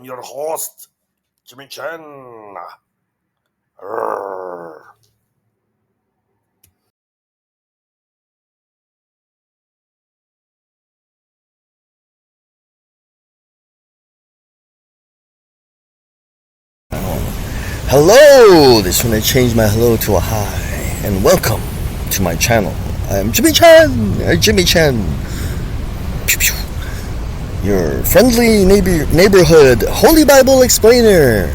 your host, Jimmy Chen. Arrgh. Hello! This one I changed my hello to a hi, and welcome to my channel. I'm Jimmy Chen, Pew, pew. Your friendly neighborhood Holy Bible explainer.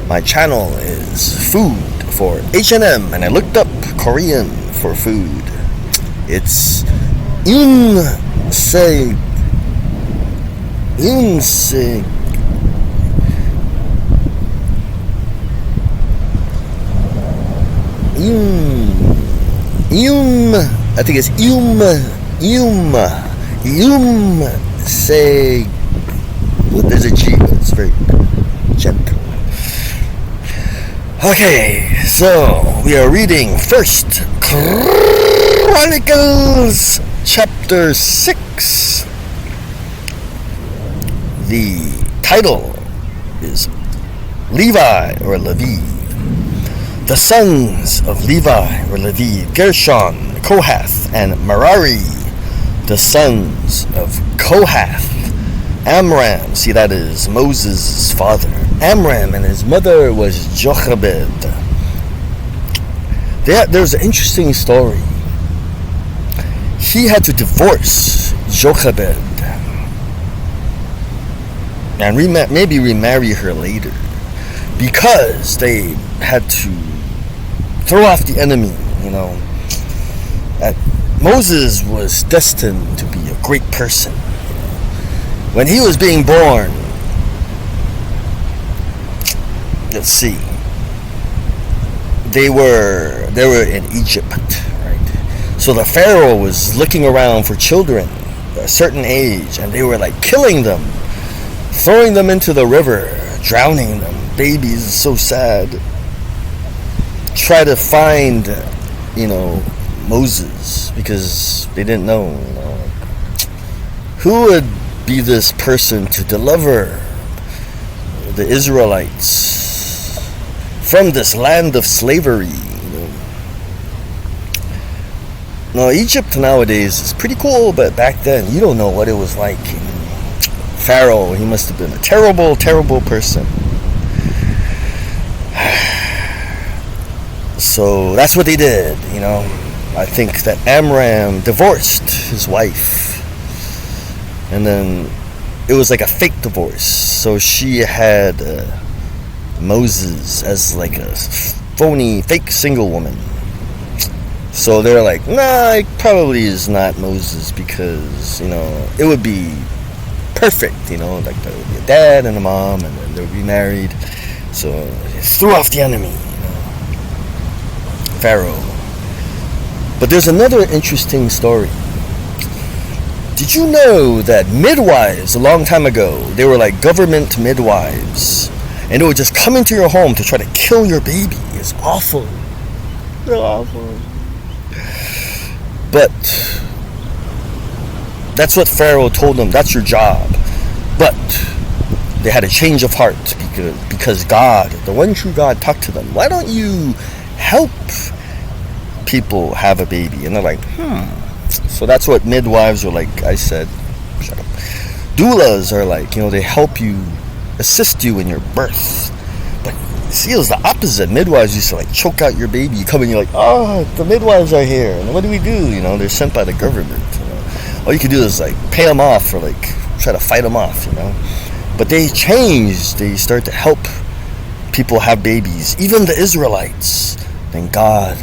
My channel is food for HNM, and I looked up Korean for food. It's Unseg. I think it's say. There's a G, but it's very gentle. Okay, so we are reading First Chronicles chapter 6. The title is Levi or Levi. The sons of Levi were Levi, Gershon, Kohath, and Merari. The sons of Kohath, Amram. See, that is Moses' father. Amram, and his mother was Jochebed. There's an interesting story. He had to divorce Jochebed and maybe remarry her later because they had to throw off the enemy, Moses was destined to be a great person. When he was being born, let's see, they were in Egypt, right? So the Pharaoh was looking around for children at a certain age, and they were like killing them, throwing them into the river, drowning them. Babies, so sad. Try to find, Moses, because they didn't know, who would be this person to deliver the Israelites from this land of slavery. Now, Egypt nowadays is pretty cool, but back then, you don't know what it was like. Pharaoh, he must have been a terrible, terrible person. So that's what they did, I think that Amram divorced his wife, and then it was like a fake divorce. So she had Moses as like a phony, fake single woman. So they're like, nah, it probably is not Moses because, it would be perfect, like there would be a dad and a mom, and then they would be married. So it threw off the enemy. Pharaoh. But there's another interesting story. Did you know that midwives a long time ago, they were like government midwives, and they would just come into your home to try to kill your baby? It's awful. They're awful. But that's what Pharaoh told them. That's your job. But they had a change of heart because God, the one true God, talked to them. Why don't you help people have a baby? And they're like, So that's what midwives are like. I said, shut up. Doulas are like, they help you, assist you in your birth. But see, it was the opposite. Midwives used to like choke out your baby. You come in, you're like, oh, the midwives are here. And what do we do? They're sent by the government. All you can do is like pay them off or like try to fight them off, But they changed. They started to help people have babies, even the Israelites. Thank God,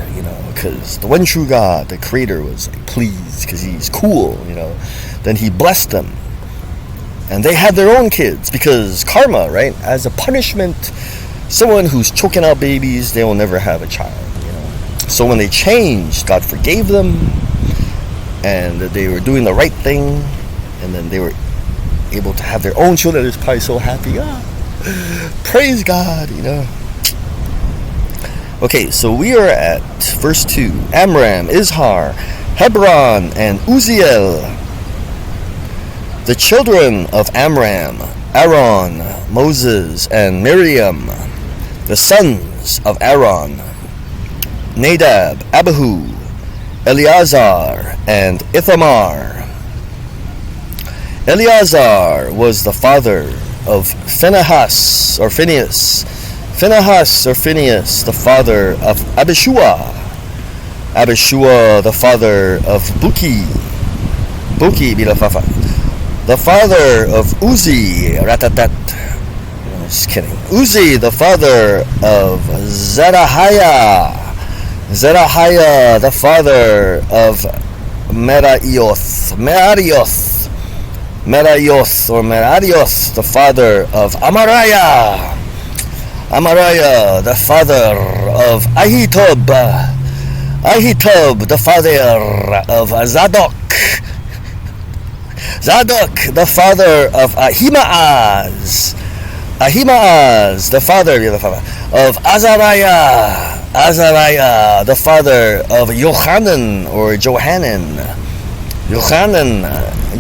because the one true God, the Creator, was like, pleased because He's cool, Then He blessed them, and they had their own kids because karma, right? As a punishment, someone who's choking out babies, they will never have a child, So when they changed, God forgave them, and they were doing the right thing, and then they were able to have their own children. They're probably so happy. Praise God, Okay, so we are at verse 2. Amram, Izhar, Hebron, and Uzziel. The children of Amram, Aaron, Moses, and Miriam, the sons of Aaron, Nadab, Abihu, Eleazar, and Ithamar. Eleazar was the father of Phinehas, the father of Abishua. Abishua, the father of Buki the father of Uzi, Ratatat. Just kidding. Uzi, the father of Zerahiah, the father of Merarioth, the father of Amariah, the father of Ahitub, the father of Zadok, the father of Ahimaaz, the father of Azariah, the father of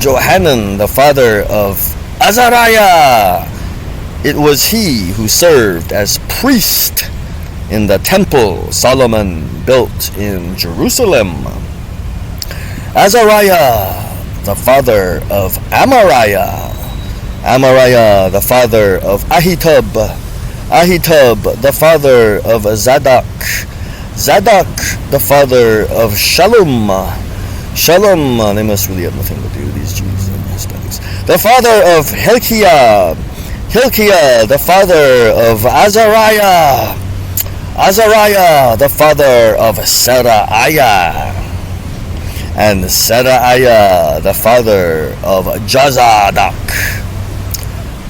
Johanan, the father of Azariah. It was he who served as priest in the temple Solomon built in Jerusalem. Azariah, the father of Amariah, the father of Ahitub, the father of Zadok, the father of Shalom, they must really have nothing to do with these Jews and Hispanics. The father of Hilkiah, the father of Azariah, the father of Seraiah, and Seraiah, the father of Jozadak.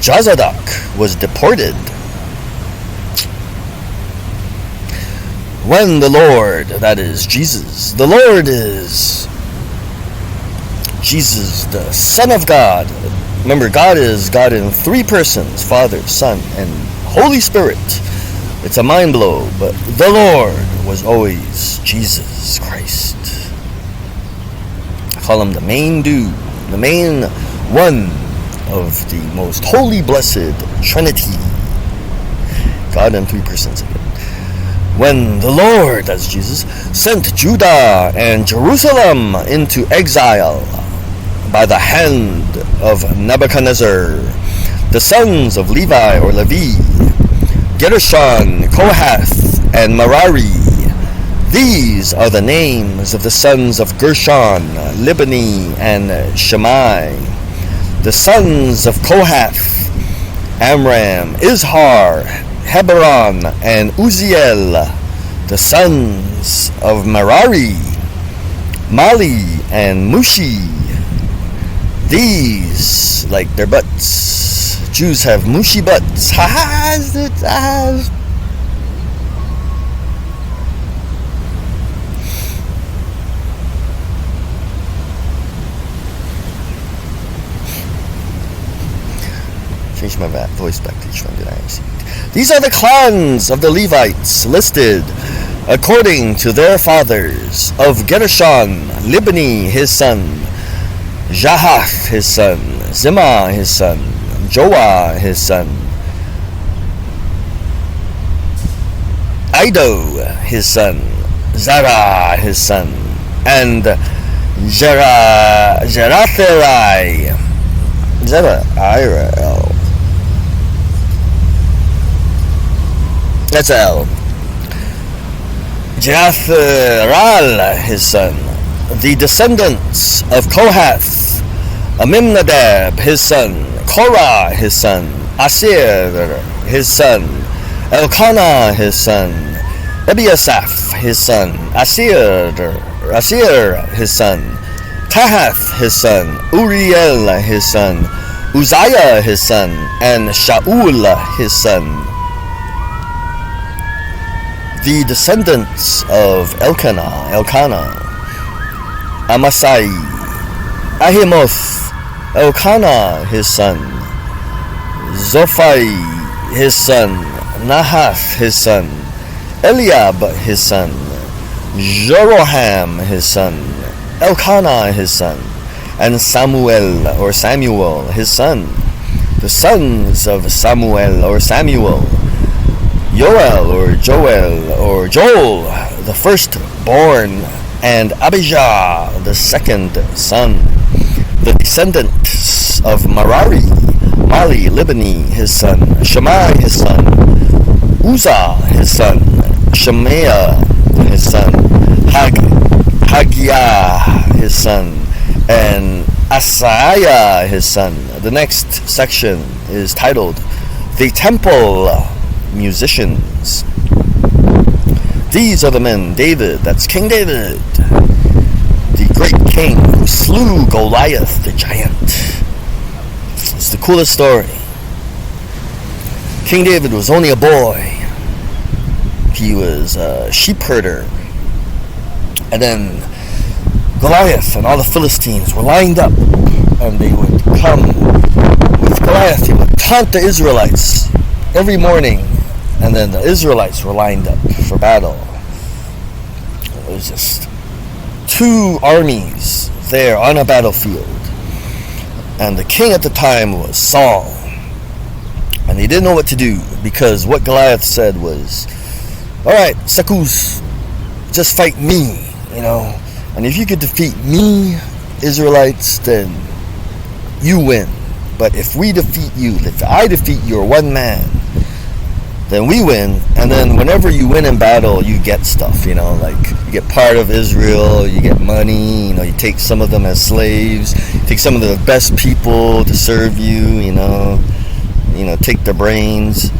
Jozadak was deported when the Lord, that is Jesus, the Lord is Jesus, the Son of God. Remember, God is God in three persons, Father, Son, and Holy Spirit. It's a mind blow, but the Lord was always Jesus Christ. I call him the main dude, the main one of the most holy, blessed Trinity. God in three persons again. When the Lord, that's Jesus, sent Judah and Jerusalem into exile by the hand of Nebuchadnezzar, the sons of Levi or Levi, Gershon, Kohath, and Merari. These are the names of the sons of Gershon, Libni, and Shimei. The sons of Kohath, Amram, Izhar, Hebron, and Uziel. The sons of Merari, Mali, and Mushi. These, like their butts. Jews have mushy butts. Change my voice back to each one. Did I see it? These are the clans of the Levites listed according to their fathers. Of Gershon, Libni his son, Jahath his son, Zimah his son, Joah his son, Ido his son, Zara his son, and Jerathelai. That's L. Jerathelai his son. The descendants of Kohath, Aminadab his son, Korah his son, Asir his son, Elkanah his son, Ebiasaph his son, Asir his son, Tahath his son, Uriel his son, Uzziah his son, and Shaul his son. The descendants of Elkanah, Amasai, Ahimoth, Elkanah his son, Zophai his son, Nahath his son, Eliab his son, Jeroham his son, Elkanah his son, and Samuel his son. the sons of Samuel, Yoel or Joel, the firstborn, and Abijah, the second son. The descendants of Mali, Libani, his son, Shammai, his son, Uzzah, his son, Shemaiah, his son, Haggiah, his son, and Asaiah, his son. The next section is titled The Temple Musicians. These are the men, David, that's King David, the great king who slew Goliath the giant. It's the coolest story. King David was only a boy. He was a sheep herder. And then Goliath and all the Philistines were lined up, and they would come with Goliath. He would taunt the Israelites every morning, and then the Israelites were lined up for battle. It was just two armies there on a battlefield, and the king at the time was Saul, and he didn't know what to do, because what Goliath said was, all right, Sakus, just fight me, and if you could defeat me, Israelites, then you win. But if we defeat you, if I defeat your one man, then we win. And then whenever you win in battle, you get stuff, like you get part of Israel, you get money, you take some of them as slaves, you take some of the best people to serve you, take their brains.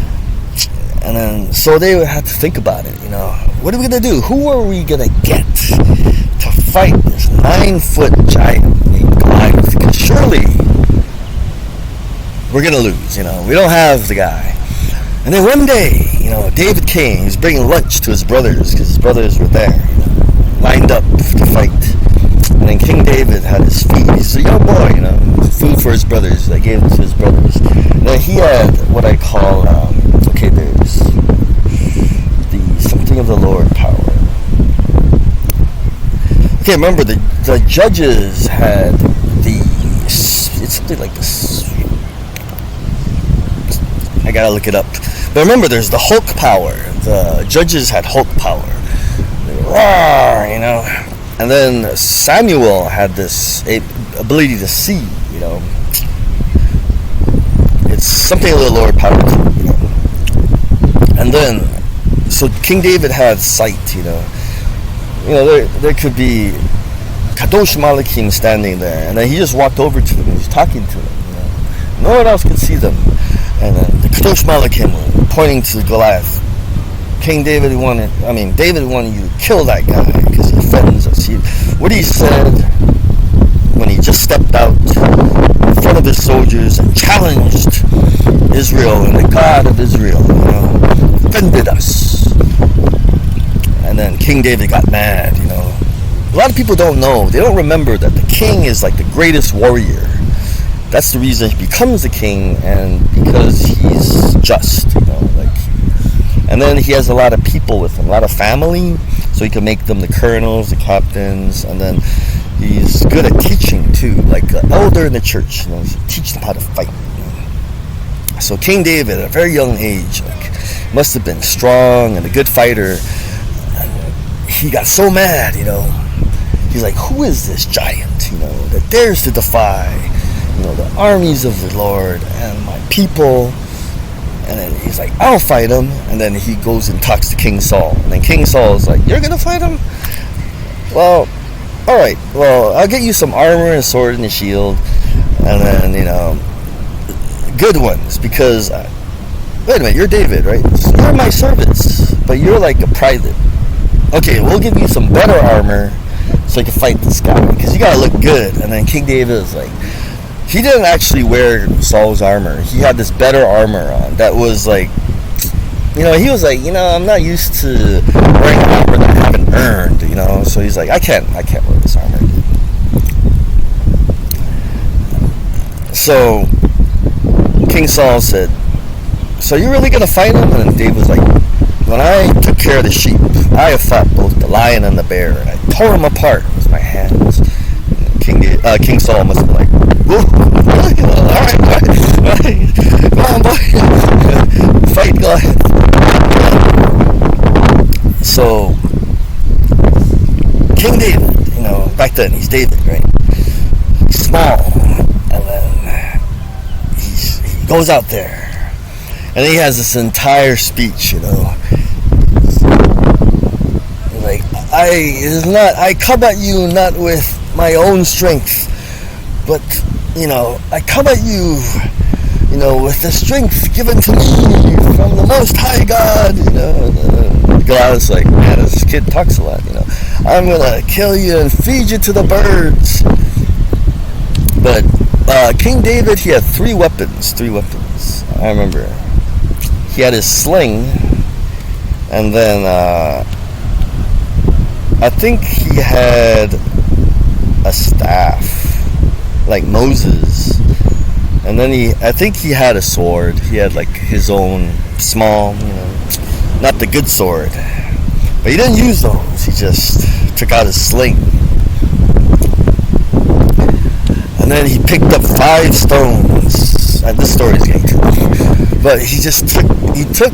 And then, so they would have to think about it, what are we going to do? Who are we going to get to fight this 9-foot giant named Goliath? Because surely we're going to lose, we don't have the guy. And then one day, David came. He was bringing lunch to his brothers, because his brothers were there, lined up to fight. And then King David had his food. He's a young boy, food for his brothers. They gave it to his brothers. And then he had what I call, there's the something of the Lord power. Okay, remember the judges had it's something like this. I gotta look it up. But remember, there's the Hulk power. The judges had Hulk power. They roar, And then Samuel had this ability to see, It's something of the Lord power too, And then, so King David had sight, there could be Kadosh Malachim standing there, and then he just walked over to them. He was talking to them. No one else could see them. And then the Kadosh Malachim were pointing to Goliath. David wanted you to kill that guy because he offends us. What he said when he just stepped out in front of his soldiers and challenged Israel and the God of Israel, offended us. And then King David got mad, A lot of people don't know. They don't remember that the king is like the greatest warrior. That's the reason he becomes the king, and because he's just, And then he has a lot of people with him, a lot of family, so he can make them the colonels, the captains, and then he's good at teaching too, like an elder in the church, teach them how to fight. So King David, at a very young age, must have been strong and a good fighter. And he got so mad, He's like, who is this giant, that dares to defy, the armies of the Lord and my people? And then he's like, I'll fight him. And then he goes and talks to King Saul. And then King Saul is like, you're going to fight him? Well, all right. Well, I'll get you some armor and sword and a shield. And then, good ones. Because, wait a minute, you're David, right? You're my servants. But you're like a private. Okay, we'll give you some better armor so you can fight this guy. Because you got to look good. And then King David is like, he didn't actually wear Saul's armor. He had this better armor on that was like, he was like, I'm not used to wearing armor that I haven't earned, So he's like, I can't wear this armor. So King Saul said, so you're really going to fight him? And then David was like, when I took care of the sheep, I have fought both the lion and the bear, and I tore them apart with my hands. King Saul must have been like, whoa, all right. Come on, boy. Fight Goliath. So, King David, back then he's David, right? He's small, and then he goes out there, and he has this entire speech, like, I come at you not with my own strength, but I come at you, with the strength given to me from the Most High God, Goliath's like, man, this kid talks a lot, I'm gonna kill you and feed you to the birds. But King David, he had three weapons. I remember. He had his sling, and then I think he had a staff, like Moses. And then I think he had a sword. He had like his own small, not the good sword. But he didn't use those. He just took out his sling. And then he picked up 5 stones. And this story is getting too long. But he took,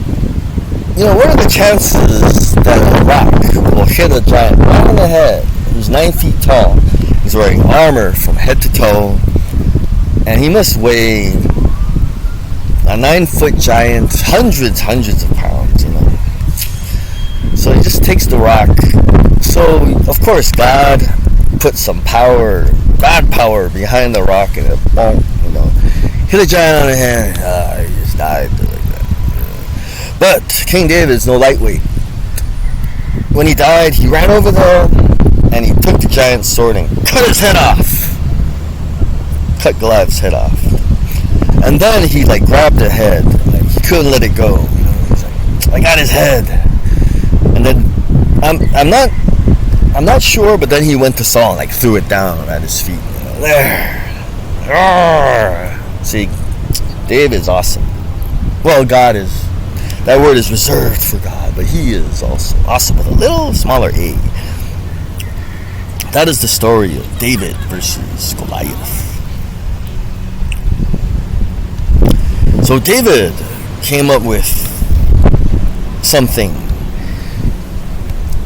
what are the chances that a rock will hit a giant right on the head who's 9 feet tall? He's wearing armor from head to toe. And he must weigh a 9-foot giant, hundreds of pounds, So he just takes the rock. So, of course, God put some power, God power behind the rock, and it won't, hit a giant on the head. He just died like that. But King David's no lightweight. When he died, he ran over there, and he took the giant's sword and cut his head off. Cut Goliath's head off. And then he grabbed the head. He couldn't let it go. He's like, I got his head. And then I'm not sure, but then he went to Saul and threw it down at his feet. There. See, David's awesome. Well, that word is reserved for God, but he is also awesome with a little smaller A. That is the story of David versus Goliath. So David came up with something.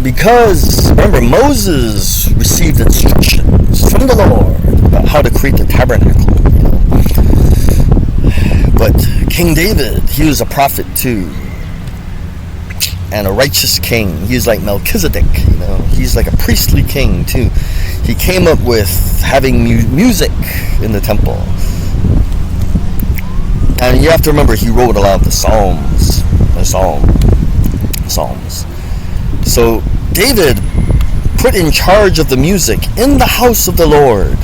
Because, remember, Moses received instructions from the Lord about how to create the tabernacle. But King David, he was a prophet too. And a righteous king. He's like Melchizedek, He's like a priestly king too. He came up with having music in the temple. And you have to remember, he wrote a lot of the Psalms. So David put in charge of the music in the house of the Lord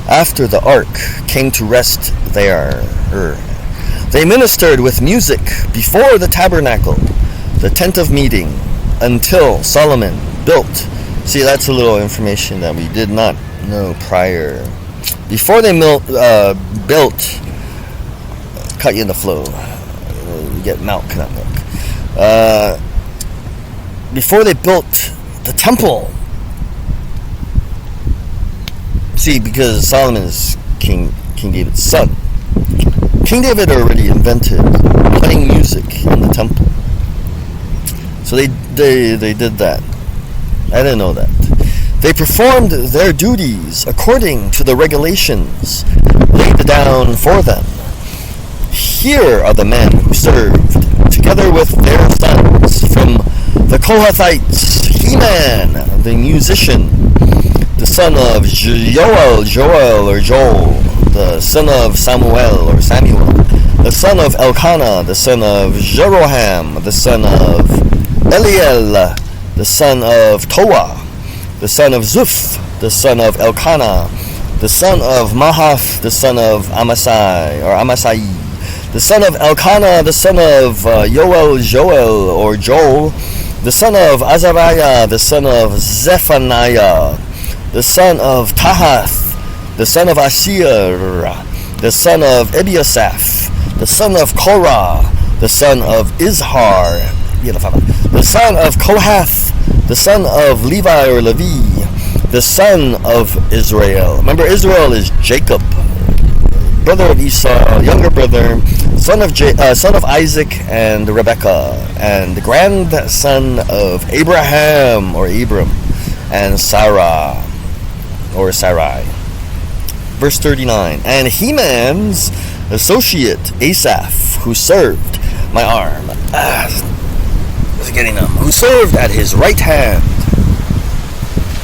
after the ark came to rest there. They ministered with music before the tabernacle, the tent of meeting, until Solomon built. See, that's a little information that we did not know prior. Before they built, cut you in the flow. You get milk, not milk. Before they built the temple. See, because Solomon is King David's son. King David already invented playing music in the temple. So they did that. I didn't know that. They performed their duties according to the regulations laid down for them. Here are the men who served, together with their sons, from the Kohathites, Heman, the musician, the son of Joel, the son of Samuel, the son of Elkanah, the son of Jeroham, the son of Eliel, the son of Toah, the son of Zuph, the son of Elkanah, the son of Mahath, the son of Amasai, the son of Elkanah, the son of Joel, the son of Azariah, the son of Zephaniah, the son of Tahath, the son of Asir, the son of Ebiasaph, the son of Korah, the son of Izhar, the son of Kohath, the son of Levi or Levi, the son of Israel. Remember, Israel is Jacob. brother of Esau, younger brother, son of Isaac and Rebekah, and the grandson of Abraham or Abram and Sarah or Sarai. Verse 39, and Heman's associate Asaph, who served my arm, who served at his right hand.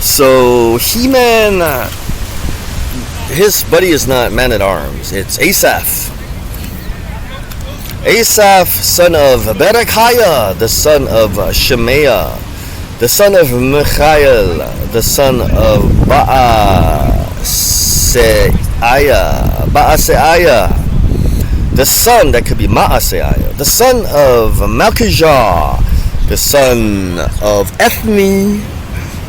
So Heman, his buddy is not man at arms, it's Asaph. Asaph, son of Berechiah, the son of Shemaiah, the son of Michael, the son of Baaseiah, the son, that could be Maaseiah, the son of Malchijah, the son of Ethni,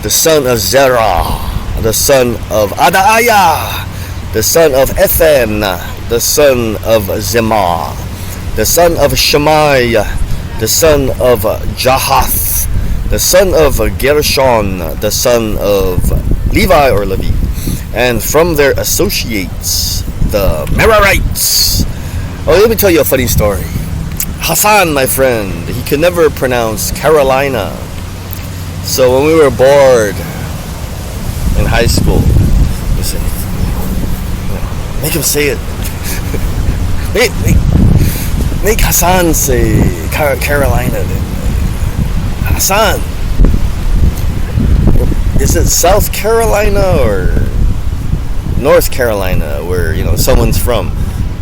the son of Zerah, the son of Adaiah, the son of Ethan, the son of Zemah, the son of Shammai, the son of Jahath, the son of Gershon, the son of Levi or Levi, and from their associates, the Merarites. Oh, let me tell you a funny story. Hassan, my friend, he could never pronounce Carolina. So when we were bored in high school, we said, make him say it. Make Hassan say Carolina then. Hassan, is it South Carolina or North Carolina where, someone's from?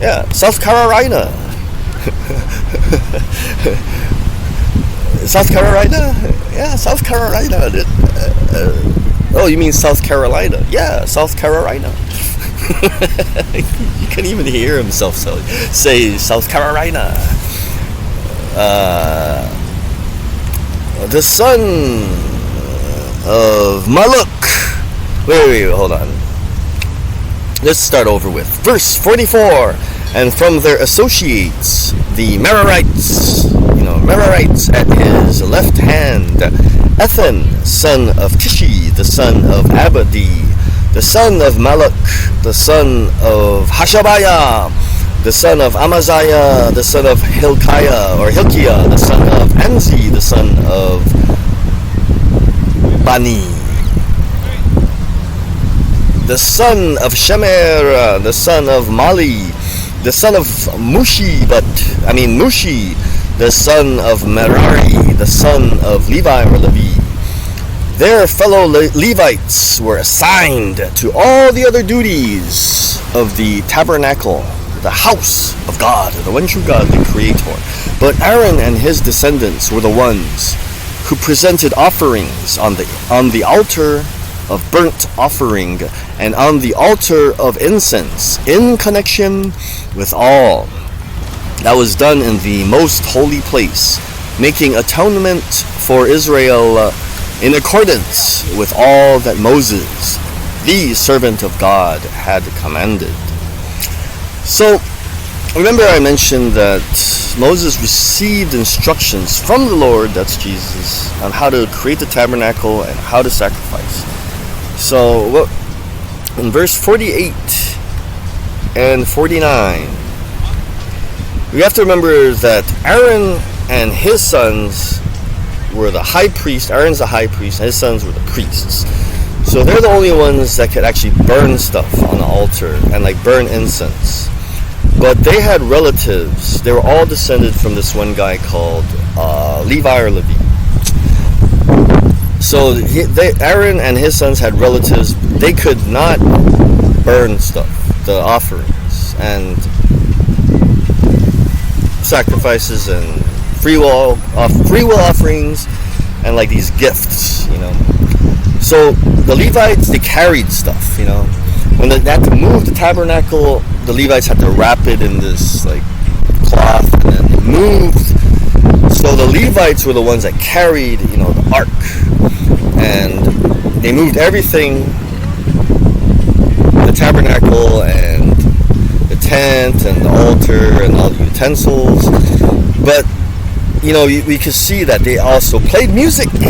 Yeah, South Carolina. South Carolina? Yeah, South Carolina. Oh, you mean South Carolina? Yeah, South Carolina. You can't even hear himself say South Carolina. The son of Maluk. Wait, hold on. Let's start over with verse 44. And from their associates, the Merarites, Merarites at his left hand, Ethan, son of Tishi, the son of Abadi, the son of Maluk, the son of Hashabiah, the son of Amaziah, the son of Hilkiah, the son of Anzi, the son of Bani, the son of Shemer, the son of Mali, the son of Mushi, the son of Merari, the son of Levi or Levi. Their fellow Levites were assigned to all the other duties of the tabernacle, the house of God, the one true God, the Creator. But Aaron and his descendants were the ones who presented offerings on the altar of burnt offering and on the altar of incense in connection with all that was done in the most holy place, making atonement for Israel in accordance with all that Moses, the servant of God, had commanded. So, remember I mentioned that Moses received instructions from the Lord, that's Jesus, on how to create the tabernacle and how to sacrifice. So, in verse 48 and 49, we have to remember that Aaron and his sons were the high priest. Aaron's the high priest, and his sons were the priests. So they're the only ones that could actually burn stuff on the altar and burn incense. But they had relatives. They were all descended from this one guy called Levi or Levi. So Aaron and his sons had relatives. They could not burn stuff, the offerings and sacrifices and free will offerings and these gifts, So the Levites, they carried stuff, When they had to move the tabernacle, the Levites had to wrap it in this cloth and then they moved. So the Levites were the ones that carried, the ark, and they moved everything, the tabernacle and the tent and the altar and all the utensils. But we could see that they also played music, and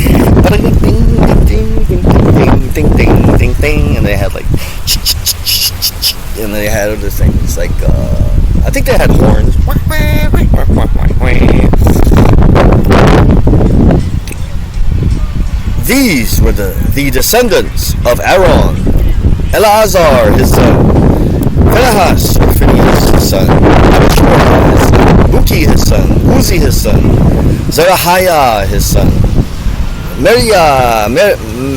they had and they had other things like I think they had horns. These were the descendants of Aaron, Eleazar his son, Phinehas or Phineas his son, Abishua his son, Buki his son, Uzi his son, Zerahiah his son,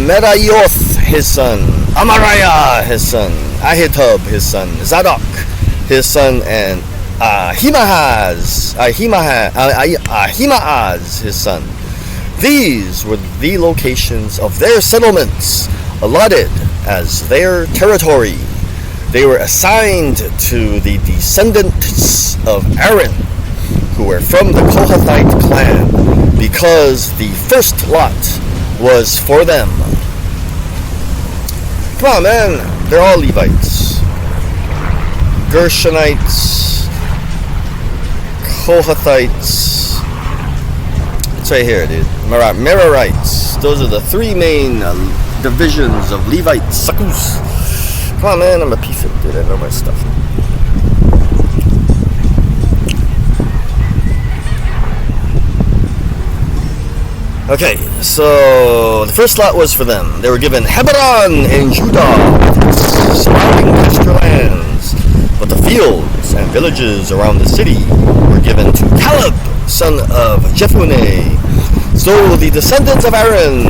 Meraioth his son, Amariah his son, Ahitub his son, Zadok his son, and Ahimaaz his son. These were the locations of their settlements allotted as their territory. They were assigned to the descendants of Aaron, who were from the Kohathite clan, because the first lot was for them. Come on, man. They're all Levites. Gershonites, Kohathites. It's right here, dude. Merarites. Those are the three main divisions of Levites. Suckers. Come on, man. I'm a piece of it, dude. I know my stuff. Okay, so the first lot was for them. They were given Hebron in Judah, surrounding pasture lands, but the fields and villages around the city were given to Caleb, son of Jephunneh. So the descendants of Aaron,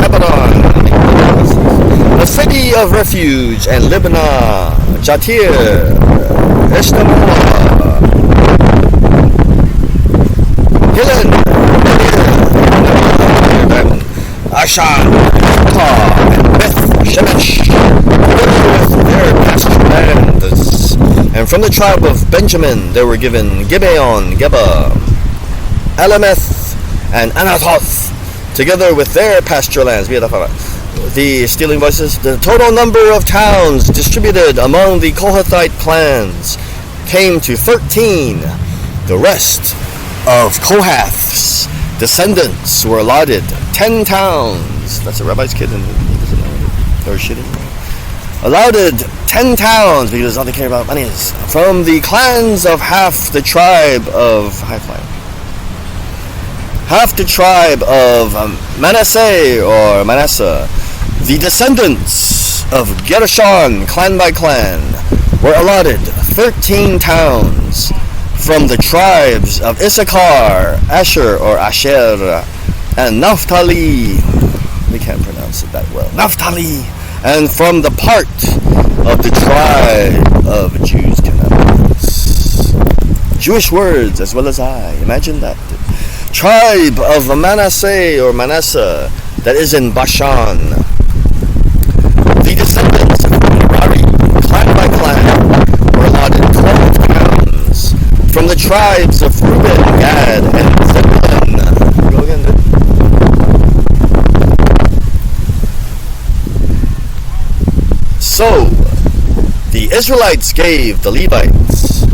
Hebron, the city of refuge, and Libnah, Jatir, Eshtamoa, Hilen, Ashan, and Beth Shemesh, with their pasture lands. And from the tribe of Benjamin they were given Gibeon, Geba, Alameth, and Anathoth, together with their pasture lands. The stealing voices. The total number of towns distributed among the Kohathite clans came to 13. The rest of Kohath's descendants were allotted 10 towns. That's a rabbi's kid, and he doesn't know it. Or shitting. Allotted 10 towns, because all they care about money is from the clans of half the tribe of Manasseh or Manasseh. The descendants of Gershon, clan by clan, were allotted 13 towns from the tribes of Issachar, Asher or Asher, and Naphtali. We can't pronounce it that well. Naphtali. And from the part of the tribe of Jews cannot pronounce Jewish words as well as I. Imagine that. Tribe of Manasseh or Manasseh that is in Bashan. The descendants of Merari, clan by clan, were allotted 12 towns from the tribes of Reuben, Gad, and Zebulun. Go again, dude. So, the Israelites gave the Levites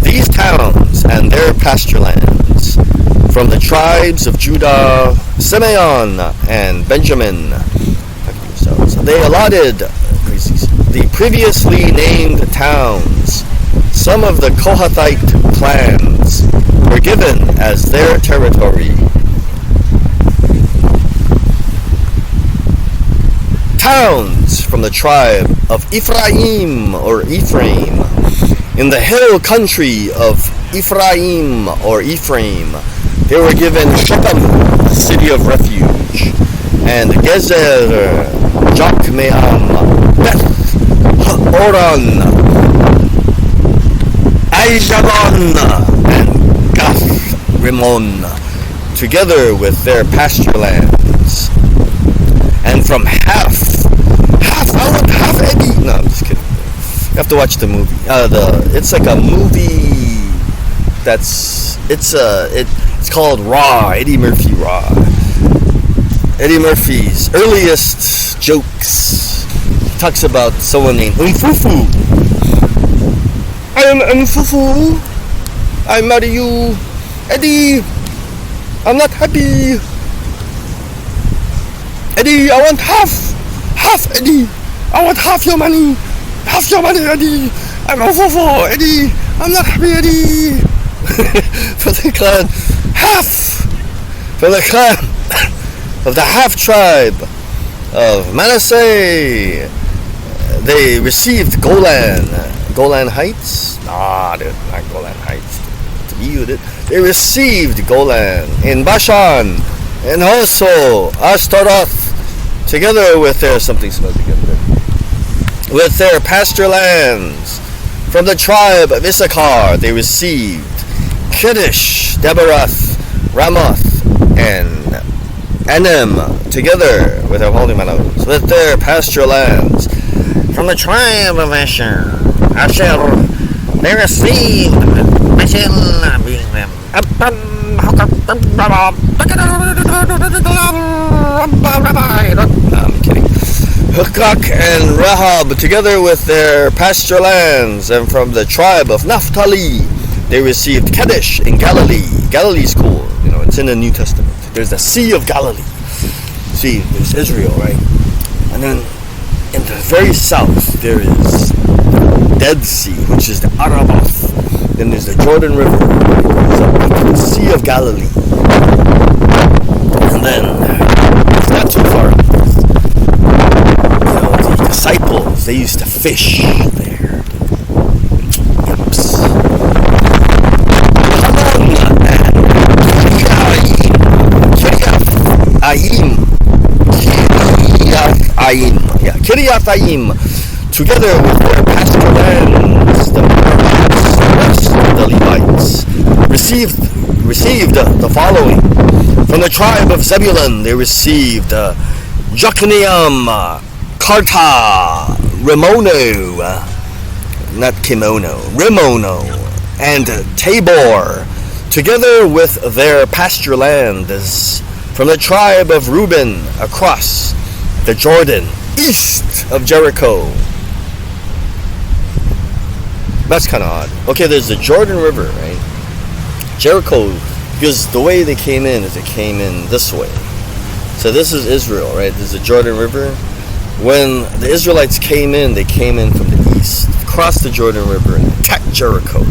these towns and their pasture lands from the tribes of Judah, Simeon, and Benjamin. They allotted the previously named towns. Some of the Kohathite clans were given as their territory. Towns from the tribe of Ephraim or Ephraim. In the hill country of Ephraim or Ephraim, they were given Shechem, city of refuge, and Gezer, Jokmeam, Beth Horon, Aijalon, and Gath Rimmon, together with their pasture lands. And from half Eddie. No, I'm just kidding. You have to watch the movie. It's like a movie it's called Raw. Eddie Murphy Raw. Eddie Murphy's earliest jokes. He talks about someone named Umfufu. I am Umfufu. I marry you, Eddie. I'm not happy. Eddie, I want half Eddie. I want half your money, Eddie. I'm over, Eddie. I'm not happy, Eddie. For the clan, for the clan of the half tribe of Manasseh, they received Golan Heights. Nah, dude, not Golan Heights. To be you, they received Golan in Bashan, and also Ashtaroth, together with their with their pasture lands. From the tribe of Issachar, they received Kiddush, Debarath, Ramoth, and Anem, together with their holy meadows, with their pasture lands. From the tribe of Asher, they received I'm kidding. Hukok and Rahab, together with their pasture lands. And from the tribe of Naphtali, they received Kadesh in Galilee. Galilee's cool, it's in the New Testament. There's the Sea of Galilee. See, there's Israel, right? And then in the very south, there is the Dead Sea, which is the Arabath. Then there's the Jordan River, it goes up to the Sea of Galilee. And then, it's not too far up. The disciples, they used to fish there. Yups. Kiriath Ayim, together with their pasture lands, the Levites received the following. From the tribe of Zebulun, they received Jokneam, Karta, Rimono, not kimono, Rimono, and Tabor, together with their pasture lands. From the tribe of Reuben, across the Jordan, east of Jericho. That's kind of odd. Okay, there's the Jordan River, right? Jericho, because the way they came in is they came in this way. So this is Israel, right? There's the Jordan River. When the Israelites came in, they came in from the east, crossed the Jordan River, and attacked Jericho.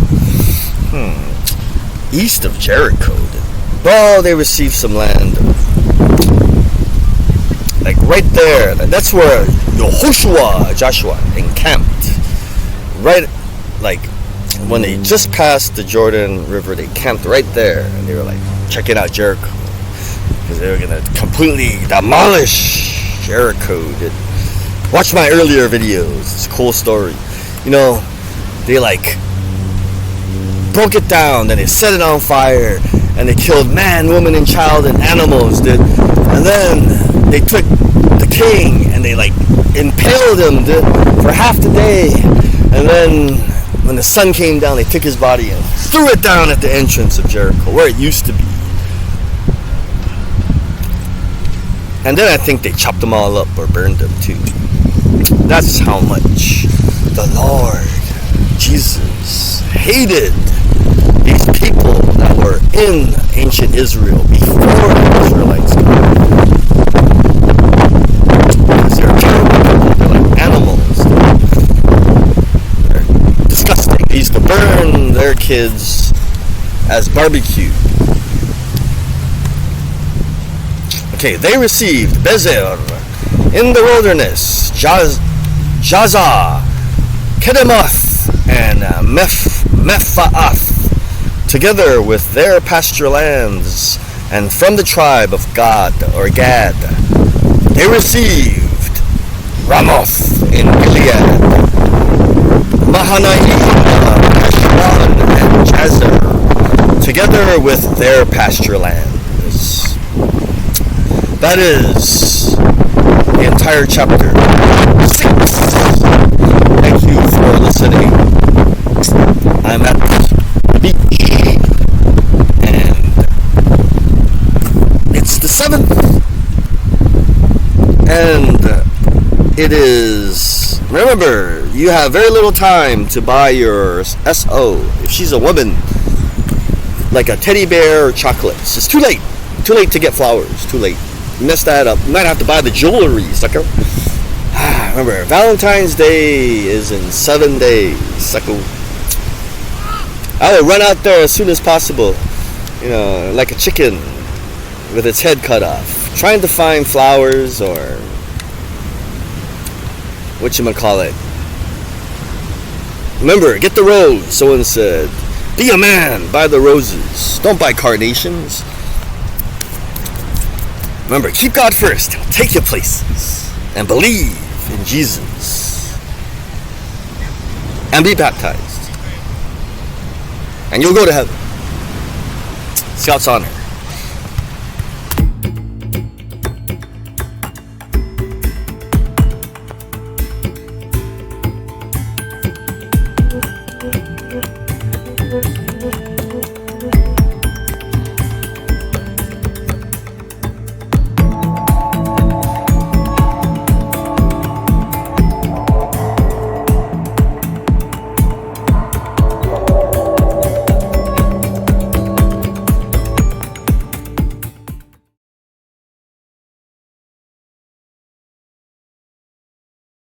East of Jericho. Well, they received some land, like right there. That's where Joshua encamped. Right, like when they just passed the Jordan River, they camped right there, and they were like checking out Jericho, because they were gonna completely demolish Jericho. Watch my earlier videos. It's a cool story. They like broke it down, then they set it on fire, and they killed man, woman, and child, and animals, And then they took the king and they like impaled him, for half the day. And then when the sun came down, they took his body and threw it down at the entrance of Jericho, where it used to be. And then I think they chopped them all up or burned them too. That's how much the Lord Jesus hated these people that were in ancient Israel before the Israelites came. Because they're terrible people. They're like animals. They're disgusting. They used to burn their kids as barbecue. Okay, they received Bezer in the wilderness, Jazah, Kedemoth, and Mephaath, together with their pasture lands. And from the tribe of Gad, they received Ramoth in Gilead, Mahanaim, Heshbon, and Jazer, together with their pasture lands. That is the entire chapter 6. Thank you for listening. I'm at the beach, and it's the 7th, and it is, remember, you have very little time to buy your SO. If she's a woman, like a teddy bear or chocolates, it's too late to get flowers, too late. You messed that up. You might have to buy the jewelry, sucker. Remember, Valentine's Day is in 7 days. Suckle. I will run out there as soon as possible, like a chicken with its head cut off, trying to find flowers or whatchamacallit. Remember, get the rose, someone said. Be a man, buy the roses. Don't buy carnations. Remember, keep God first. Take your places. And believe in Jesus. And be baptized. And you'll go to heaven. Scout's honor.